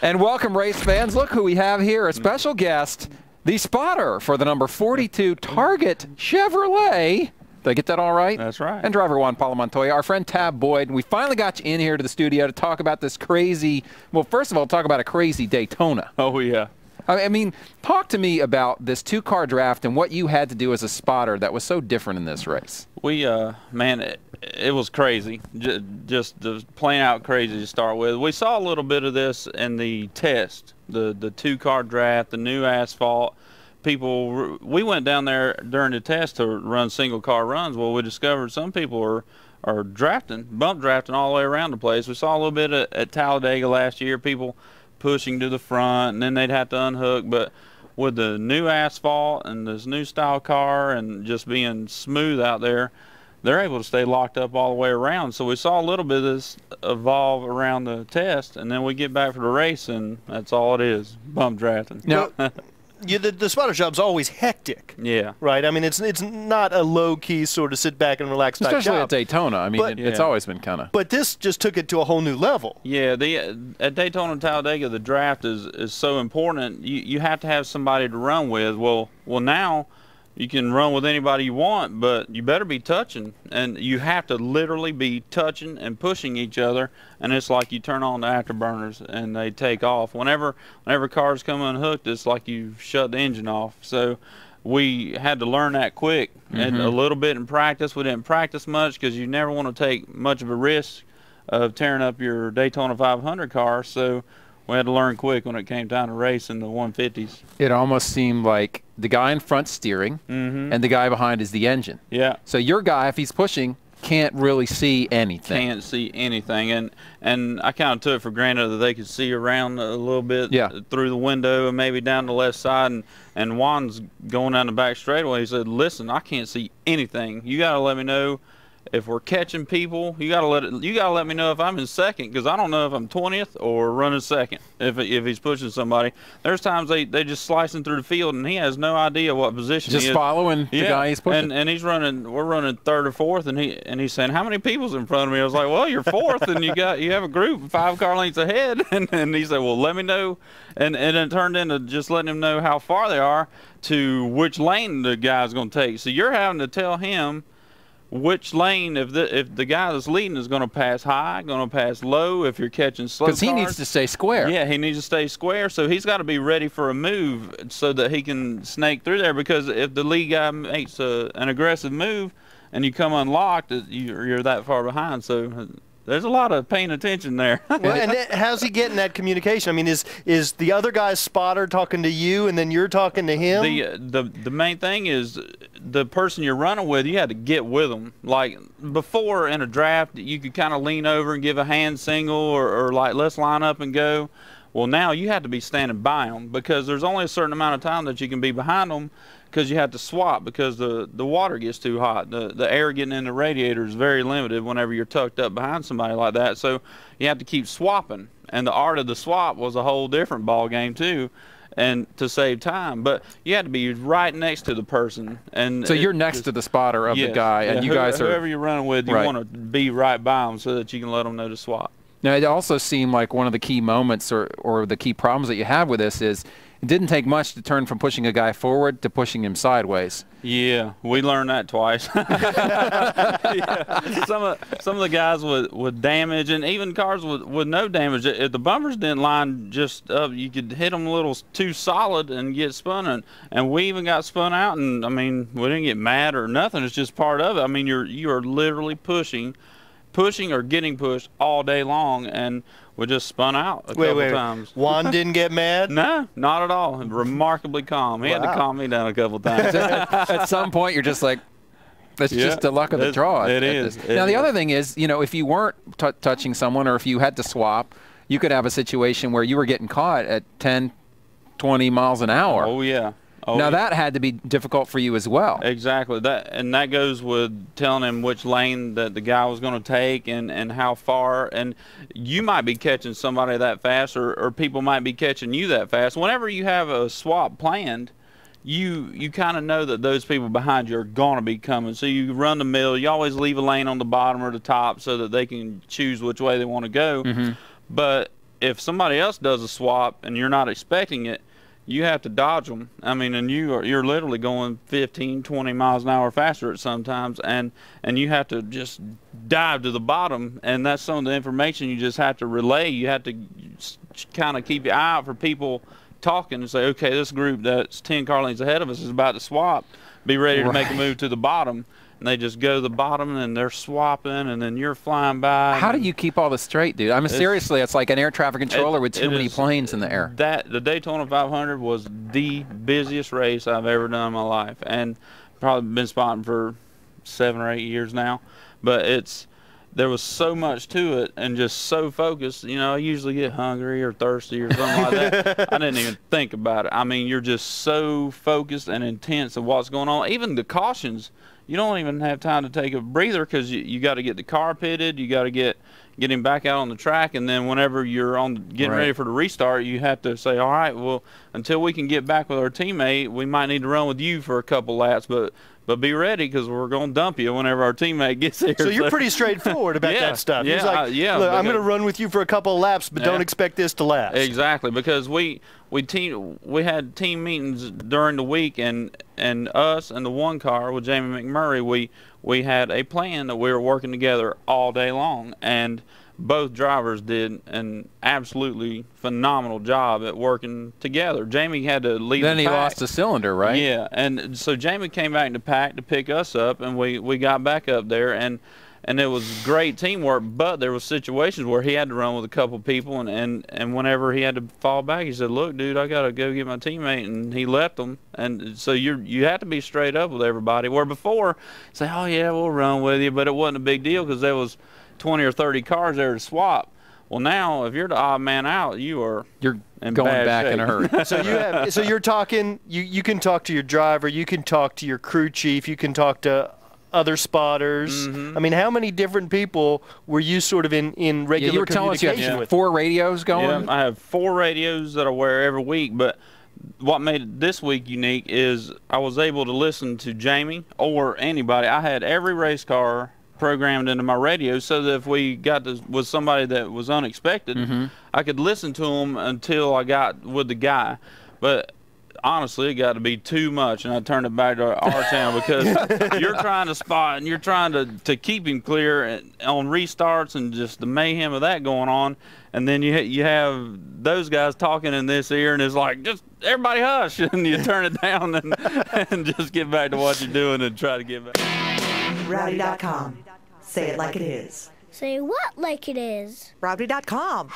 And welcome, race fans. Look who we have here, a special guest, the spotter for the number 42 Target Chevrolet. Did I get that all right? That's right. And driver Juan, Pablo, Montoya, our friend Tab Boyd. And we finally got you in here to the studio to talk about this crazy, well, first of all, talk about a crazy Daytona. Oh, yeah. I mean, talk to me about this two-car draft and what you had to do as a spotter that was so different in this race. We, man, it was crazy. Just plain out crazy to start with. We saw a little bit of this in the test, the two-car draft, the new asphalt. People, we went down there during the test to run single-car runs. Well, we discovered some people are drafting, bump drafting all the way around the place. We saw a little bit at Talladega last year, people pushing to the front, and then they'd have to unhook. But with the new asphalt and this new style car and just being smooth out there, they're able to stay locked up all the way around. So we saw a little bit of this evolve around the test, and then we get back for the race, and that's all it is, bump drafting. Now, the spotter job's always hectic. Yeah. Right? I mean, it's not a low-key sort of sit back and relax type especially job. at Daytona. I mean, But- it's always been kind of. But this just took it to a whole new level. Yeah, at Daytona and Talladega, the draft is so important. You have to have somebody to run with. Well, now you can run with anybody you want, but you better be touching, and you have to literally be touching and pushing each other. And it's like you turn on the afterburners and they take off. Whenever cars come unhooked, it's like you shut the engine off. So we had to learn that quick, and a little bit in practice. We didn't practice much because you never want to take much of a risk of tearing up your Daytona 500 car. So we had to learn quick when it came time to race in the 150s. It almost seemed like the guy in front steering and the guy behind is the engine. Yeah. So your guy, if he's pushing, can't really see anything. Can't see anything, and I kind of took for granted that they could see around a little bit through the window and maybe down the left side. And Juan's going down the back straightaway. He said, "Listen, I can't see anything. You got to let me know if we're catching people. You got to let me know if I'm in second, because I don't know if I'm 20th or running second if he's pushing somebody." There's times they just slicing through the field and he has no idea what position Just he is. following the guy he's pushing. And we're running third or fourth, and he's saying, "How many people's in front of me?" I was like, "Well, you're fourth, and you have a group 5 car lengths ahead." And he said, "Well, let me know." And it turned into just letting him know how far they are to which lane the guy's going to take. So you're having to tell him which lane, if the guy that's leading is going to pass high, going to pass low, if you're catching slow cars. Because he needs to stay square. Yeah, he needs to stay square, so he's got to be ready for a move so that he can snake through there, because if the lead guy makes an aggressive move and you come unlocked, you're that far behind. So there's a lot of paying attention there. Well, and how's he getting that communication? I mean, is the other guy's spotter talking to you and then you're talking to him? The main thing is the person you're running with, you had to get with them. Like before in a draft, you could kind of lean over and give a hand signal or like, let's line up and go. Well, now you have to be standing by them, because there's only a certain amount of time that you can be behind them, because you have to swap, because the water gets too hot. The air getting in the radiator is very limited whenever you're tucked up behind somebody like that. So you have to keep swapping, and the art of the swap was a whole different ball game too, and to save time. But you had to be right next to the person. And so you're next to the spotter of the guy, and you guys are whoever you're running with. You want to be right by them so that you can let them know to swap. Now, it also seemed like one of the key moments or the key problems that you have with this is it didn't take much to turn from pushing a guy forward to pushing him sideways. Yeah, we learned that twice. Yeah. Some of the guys with damage, and even cars with no damage, if the bumpers didn't line just up, you could hit them a little too solid and get spun. And we even got spun out, and I mean, we didn't get mad or nothing. It's just part of it. I mean, you are literally pushing or getting pushed all day long, and we just spun out a couple times. Juan didn't get mad? No, not at all. Remarkably calm. He had to calm me down a couple times. At some point, you're just like, that's just the luck of the draw. It is. Now, the other thing is, you know, if you weren't touching someone, or if you had to swap, you could have a situation where you were getting caught at 10, 20 miles an hour. Oh, yeah. Oh, now, that had to be difficult for you as well. Exactly. That goes with telling him which lane that the guy was going to take and how far. And you might be catching somebody that fast, or people might be catching you that fast. Whenever you have a swap planned, you kind of know that those people behind you are going to be coming. So you run the middle. You always leave a lane on the bottom or the top so that they can choose which way they want to go. But if somebody else does a swap and you're not expecting it, you have to dodge them. I mean, and you're literally going 15, 20 miles an hour faster at sometimes, and you have to just dive to the bottom, and that's some of the information you just have to relay. You have to kind of keep your eye out for people talking and say, okay, this group that's 10 car lengths ahead of us is about to swap. Be ready to make a move to the bottom. And they just go to the bottom, and they're swapping, and then you're flying by. How do you keep all this straight, dude? I mean, seriously, it's like an air traffic controller with too many planes in the air. The Daytona 500 was the busiest race I've ever done in my life, and probably been spotting for 7 or 8 years now. But there was so much to it, and just so focused. You know, I usually get hungry or thirsty or something like that. I didn't even think about it. I mean, you're just so focused and intense of what's going on. Even the cautions, you don't even have time to take a breather, because you got to get the car pitted, you got to get him back out on the track, and then whenever you're getting ready for the restart, you have to say, all right, well, until we can get back with our teammate, we might need to run with you for a couple laps, but be ready, because we're going to dump you whenever our teammate gets here. So you're pretty straightforward about that stuff. Yeah, He's like, look, I'm going to run with you for a couple of laps, but don't expect this to last. Exactly, because we had team meetings during the week, and us and the one car with Jamie McMurray, we had a plan that we were working together all day long, and both drivers did an absolutely phenomenal job at working together. Jamie had to leave Then the he pack. lost a cylinder, right? Yeah, and so Jamie came back in the pack to pick us up, and we got back up there, and it was great teamwork, but there was situations where he had to run with a couple people, and whenever he had to fall back, he said, look, dude, I got to go get my teammate, and he left them. And so you have to be straight up with everybody, where before, say, oh, yeah, we'll run with you, but it wasn't a big deal because there was 20 or 30 cars there to swap. Well, now, if you're the odd man out, you're in going bad back shape. in a hurry. So you're talking, you can talk to your driver, you can talk to your crew chief, you can talk to other spotters. I mean, how many different people were you sort of in regular you were telling us you communication had with? 4 radios going? Yeah, I have 4 radios that I wear every week, but what made it this week unique is I was able to listen to Jamie or anybody. I had every race car programmed into my radio, so that if we got with somebody that was unexpected, I could listen to them until I got with the guy. But honestly, it got to be too much, and I turned it back to our town, because you're trying to spot and you're trying to keep him clear on restarts and just the mayhem of that going on, and then you have those guys talking in this ear, and it's like, just everybody hush, and you turn it down and just get back to what you're doing and try to get back. Rowdy.com. Say it like it is. Say what like it is? Rowdy.com.